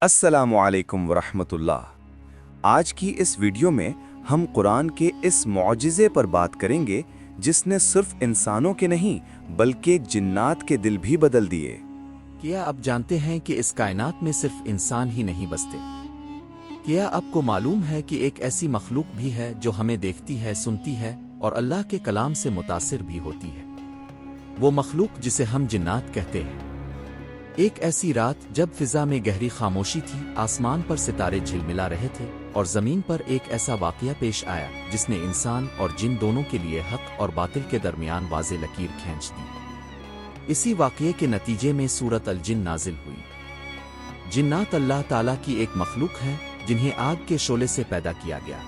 السلام علیکم ورحمۃ اللہ۔ آج کی اس ویڈیو میں ہم قرآن کے اس معجزے پر بات کریں گے جس نے صرف انسانوں کے نہیں بلکہ جنات کے دل بھی بدل دیے۔ کیا آپ جانتے ہیں کہ اس کائنات میں صرف انسان ہی نہیں بستے؟ کیا آپ کو معلوم ہے کہ ایک ایسی مخلوق بھی ہے جو ہمیں دیکھتی ہے، سنتی ہے اور اللہ کے کلام سے متاثر بھی ہوتی ہے؟ وہ مخلوق جسے ہم جنات کہتے ہیں۔ ایک ایسی رات جب فضا میں گہری خاموشی تھی، آسمان پر ستارے جھلملا رہے تھے اور زمین پر ایک ایسا واقعہ پیش آیا جس نے انسان اور جن دونوں کے لیے حق اور باطل کے درمیان واضح لکیر کھینچ دی۔ اسی واقعے کے نتیجے میں سورۃ الجن نازل ہوئی۔ جنات اللہ تعالیٰ کی ایک مخلوق ہے جنہیں آگ کے شعلے سے پیدا کیا گیا۔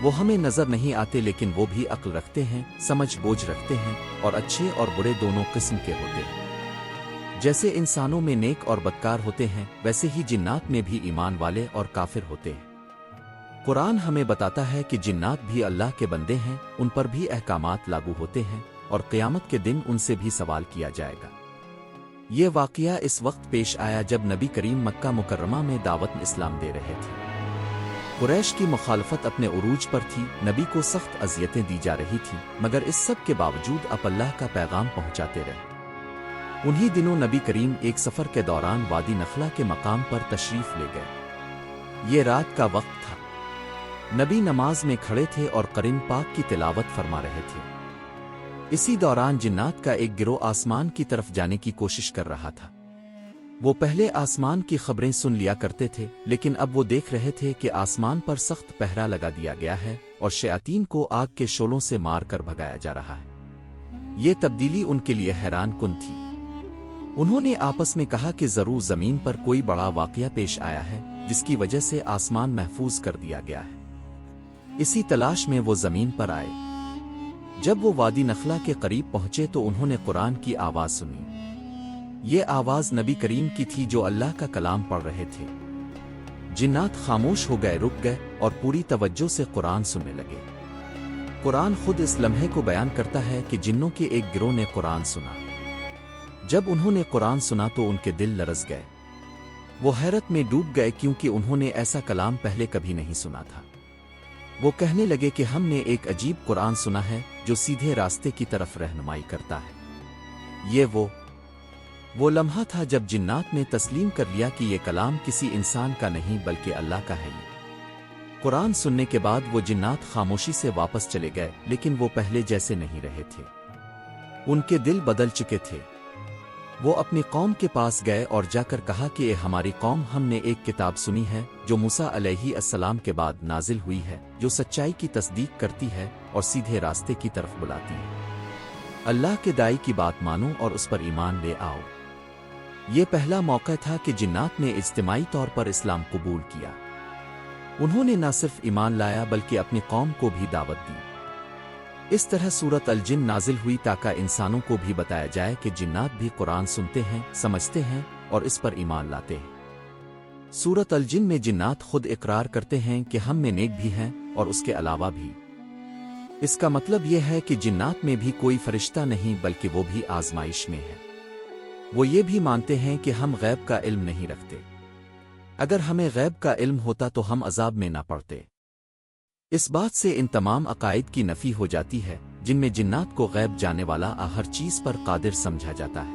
وہ ہمیں نظر نہیں آتے لیکن وہ بھی عقل رکھتے ہیں، سمجھ بوجھ رکھتے ہیں اور اچھے اور برے دونوں قسم کے ہوتے ہیں۔ جیسے انسانوں میں نیک اور بدکار ہوتے ہیں ویسے ہی جنات میں بھی ایمان والے اور کافر ہوتے ہیں۔ قرآن ہمیں بتاتا ہے کہ جنات بھی اللہ کے بندے ہیں، ان پر بھی احکامات لاگو ہوتے ہیں اور قیامت کے دن ان سے بھی سوال کیا جائے گا۔ یہ واقعہ اس وقت پیش آیا جب نبی کریم مکہ مکرمہ میں دعوت اسلام دے رہے تھے۔ قریش کی مخالفت اپنے عروج پر تھی، نبی کو سخت اذیتیں دی جا رہی تھیں، مگر اس سب کے باوجود آپ اللہ کا پیغام پہنچاتے رہے۔ انہی دنوں نبی کریم ایک سفر کے دوران وادی نخلا کے مقام پر تشریف لے گئے۔ یہ رات کا وقت تھا۔ نبی نماز میں کھڑے تھے اور قرآن پاک کی تلاوت فرما رہے تھے۔ اسی دوران جنات کا ایک گروہ آسمان کی طرف جانے کی کوشش کر رہا تھا۔ وہ پہلے آسمان کی خبریں سن لیا کرتے تھے لیکن اب وہ دیکھ رہے تھے کہ آسمان پر سخت پہرا لگا دیا گیا ہے اور شیاطین کو آگ کے شعلوں سے مار کر بھگایا جا رہا ہے۔ یہ تبدیلی ان کے لیے حیران کن تھی۔ انہوں نے آپس میں کہا کہ ضرور زمین پر کوئی بڑا واقعہ پیش آیا ہے جس کی وجہ سے آسمان محفوظ کر دیا گیا ہے۔ اسی تلاش میں وہ زمین پر آئے۔ جب وہ وادی نخلا کے قریب پہنچے تو انہوں نے قرآن کی آواز سنی۔ یہ آواز نبی کریم کی تھی جو اللہ کا کلام پڑھ رہے تھے۔ جنات خاموش ہو گئے، رک گئے اور پوری توجہ سے قرآن سننے لگے۔ قرآن خود اس لمحے کو بیان کرتا ہے کہ جنوں کے ایک گروہ نے قرآن سنا۔ جب انہوں نے قرآن سنا تو ان کے دل لرز گئے۔ وہ حیرت میں ڈوب گئے کیونکہ انہوں نے ایسا کلام پہلے کبھی نہیں سنا تھا۔ وہ کہنے لگے کہ ہم نے ایک عجیب قرآن سنا ہے جو سیدھے راستے کی طرف رہنمائی کرتا ہے۔ یہ وہ لمحہ تھا جب جنات نے تسلیم کر لیا کہ یہ کلام کسی انسان کا نہیں بلکہ اللہ کا ہے۔ قرآن سننے کے بعد وہ جنات خاموشی سے واپس چلے گئے لیکن وہ پہلے جیسے نہیں رہے تھے۔ ان کے دل بدل چکے تھے۔ وہ اپنی قوم کے پاس گئے اور جا کر کہا کہ اے ہماری قوم، ہم نے ایک کتاب سنی ہے جو موسیٰ علیہ السلام کے بعد نازل ہوئی ہے، جو سچائی کی تصدیق کرتی ہے اور سیدھے راستے کی طرف بلاتی ہے۔ اللہ کے داعی کی بات مانو اور اس پر ایمان لے آؤ۔ یہ پہلا موقع تھا کہ جنات نے اجتماعی طور پر اسلام قبول کیا۔ انہوں نے نہ صرف ایمان لایا بلکہ اپنی قوم کو بھی دعوت دی۔ اس طرح سورۃ الجن نازل ہوئی تاکہ انسانوں کو بھی بتایا جائے کہ جنات بھی قرآن سنتے ہیں، سمجھتے ہیں اور اس پر ایمان لاتے ہیں۔ سورۃ الجن میں جنات خود اقرار کرتے ہیں کہ ہم میں نیک بھی ہیں اور اس کے علاوہ بھی۔ اس کا مطلب یہ ہے کہ جنات میں بھی کوئی فرشتہ نہیں بلکہ وہ بھی آزمائش میں ہے۔ وہ یہ بھی مانتے ہیں کہ ہم غیب کا علم نہیں رکھتے۔ اگر ہمیں غیب کا علم ہوتا تو ہم عذاب میں نہ پڑتے۔ اس بات سے ان تمام عقائد کی نفی ہو جاتی ہے جن میں جنات کو غیب جانے والا ہر چیز پر قادر سمجھا جاتا ہے۔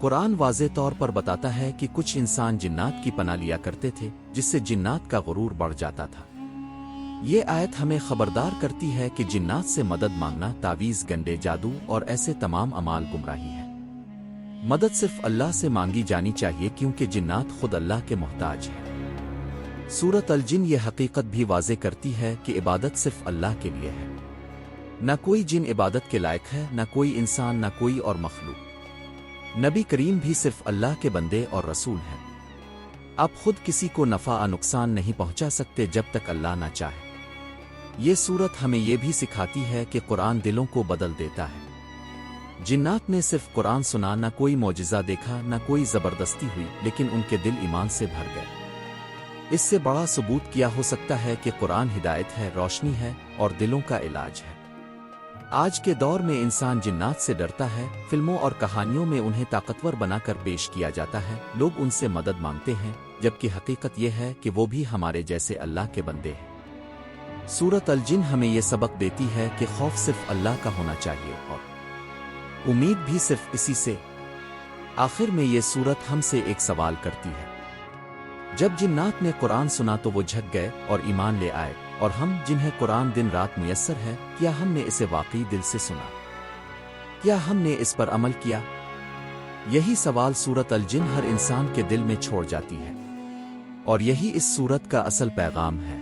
قرآن واضح طور پر بتاتا ہے کہ کچھ انسان جنات کی پناہ لیا کرتے تھے جس سے جنات کا غرور بڑھ جاتا تھا۔ یہ آیت ہمیں خبردار کرتی ہے کہ جنات سے مدد مانگنا، تعویذ، گنڈے، جادو اور ایسے تمام اعمال گمراہی ہے۔ مدد صرف اللہ سے مانگی جانی چاہیے کیونکہ جنات خود اللہ کے محتاج ہیں۔ سورۃ الجن یہ حقیقت بھی واضح کرتی ہے کہ عبادت صرف اللہ کے لیے ہے۔ نہ کوئی جن عبادت کے لائق ہے، نہ کوئی انسان، نہ کوئی اور مخلوق۔ نبی کریم بھی صرف اللہ کے بندے اور رسول ہیں۔ آپ خود کسی کو نفع نقصان نہیں پہنچا سکتے جب تک اللہ نہ چاہے۔ یہ سورت ہمیں یہ بھی سکھاتی ہے کہ قرآن دلوں کو بدل دیتا ہے۔ جنات نے صرف قرآن سنا، نہ کوئی معجزہ دیکھا، نہ کوئی زبردستی ہوئی، لیکن ان کے دل ایمان سے بھر گئے۔ اس سے بڑا ثبوت کیا ہو سکتا ہے کہ قرآن ہدایت ہے، روشنی ہے اور دلوں کا علاج ہے۔ آج کے دور میں انسان جنات سے ڈرتا ہے، فلموں اور کہانیوں میں انہیں طاقتور بنا کر پیش کیا جاتا ہے، لوگ ان سے مدد مانگتے ہیں، جبکہ حقیقت یہ ہے کہ وہ بھی ہمارے جیسے اللہ کے بندے ہیں۔ سورۃ الجن ہمیں یہ سبق دیتی ہے کہ خوف صرف اللہ کا ہونا چاہیے اور امید بھی صرف اسی سے۔ آخر میں یہ سورت ہم سے ایک سوال کرتی ہے۔ جب جنات نے قرآن سنا تو وہ جھک گئے اور ایمان لے آئے، اور ہم جنہیں قرآن دن رات میسر ہے، کیا ہم نے اسے واقعی دل سے سنا؟ کیا ہم نے اس پر عمل کیا؟ یہی سوال سورۃ الجن ہر انسان کے دل میں چھوڑ جاتی ہے، اور یہی اس سورت کا اصل پیغام ہے۔